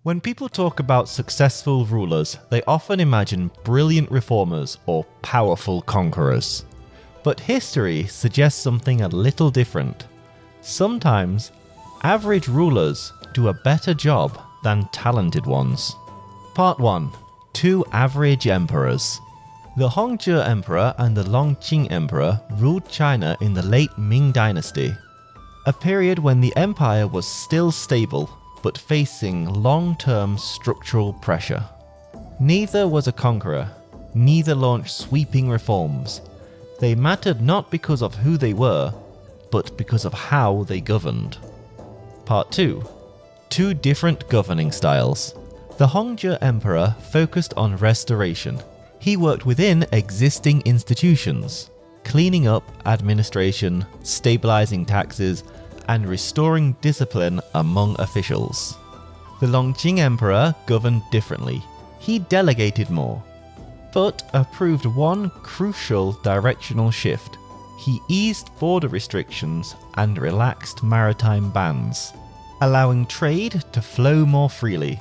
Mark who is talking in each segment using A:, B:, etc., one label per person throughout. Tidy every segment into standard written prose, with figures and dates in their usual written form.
A: When people talk about successful rulers, they often imagine brilliant reformers or powerful conquerors. But history suggests something a little different. Sometimes, average rulers do a better job than talented ones. Part 1. Two average emperors. The Hongzhi Emperor and the Longqing Emperor ruled China in the late Ming Dynasty, a period when the empire was still stable but facing long-term structural pressure. Neither was a conqueror, neither launched sweeping reforms. They mattered not because of who they were, but because of how they governed. Part 2. Two different governing styles. The Hongzhi Emperor focused on restoration. He worked within existing institutions, cleaning up administration, stabilizing taxes, and restoring discipline among officials. The Longqing Emperor governed differently. He delegated more, but approved one crucial directional shift. He eased border restrictions and relaxed maritime bans, allowing trade to flow more freely.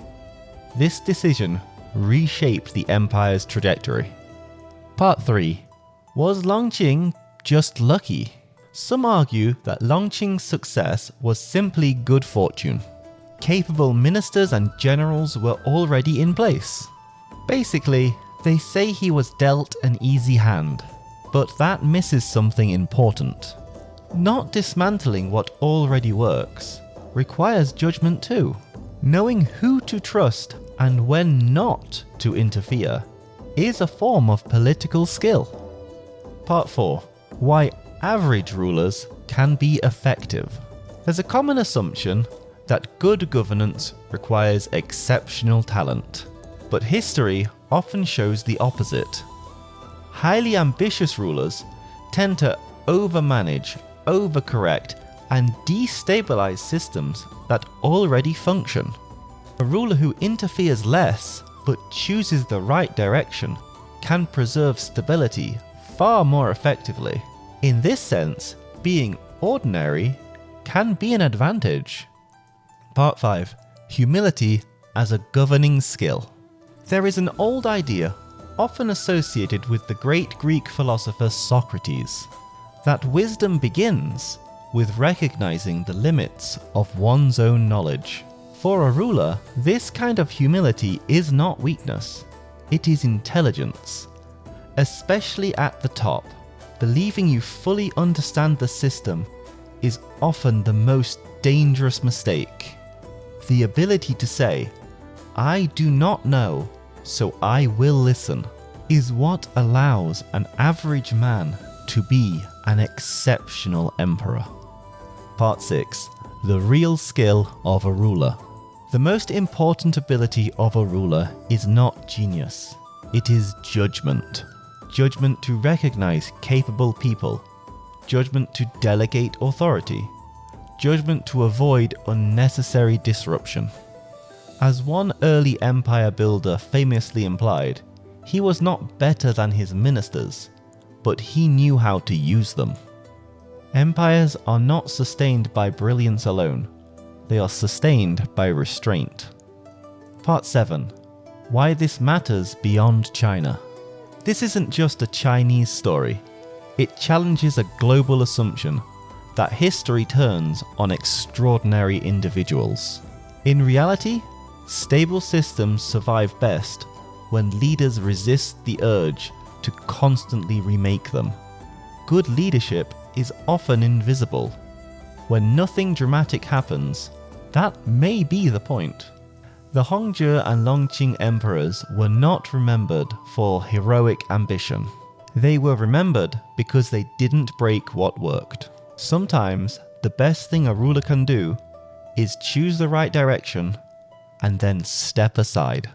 A: This decision reshaped the empire's trajectory. Part 3. Was Longqing just lucky? Some argue that Longqing's success was simply good fortune. Capable ministers and generals were already in place. Basically, they say he was dealt an easy hand, but that misses something important. Not dismantling what already works requires judgment too. Knowing who to trust and when not to interfere is a form of political skill. Part 4. Why average rulers can be effective. There's a common assumption that good governance requires exceptional talent, but history often shows the opposite. Highly ambitious rulers tend to overmanage, overcorrect, and destabilize systems that already function. A ruler who interferes less but chooses the right direction can preserve stability far more effectively. In this sense, being ordinary can be an advantage. Part 5. Humility as a governing skill. There is an old idea, often associated with the great Greek philosopher Socrates, that wisdom begins with recognizing the limits of one's own knowledge. For a ruler, this kind of humility is not weakness, it is intelligence. Especially at the top, believing you fully understand the system is often the most dangerous mistake. The ability to say, "I do not know, so I will listen," is what allows an average man to be an exceptional emperor. Part 6. The real skill of a ruler. The most important ability of a ruler is not genius, it is judgment. Judgment to recognize capable people, judgment to delegate authority, judgment to avoid unnecessary disruption. As one early empire builder famously implied, he was not better than his ministers, but he knew how to use them. Empires are not sustained by brilliance alone, they are sustained by restraint. Part 7. Why this matters beyond China. This isn't just a Chinese story. It challenges a global assumption that history turns on extraordinary individuals. In reality, stable systems survive best when leaders resist the urge to constantly remake them. Good leadership is often invisible. When nothing dramatic happens, that may be the point. The Hongzhi and Longqing Emperors were not remembered for heroic ambition. They were remembered because they didn't break what worked. Sometimes, the best thing a ruler can do is choose the right direction and then step aside.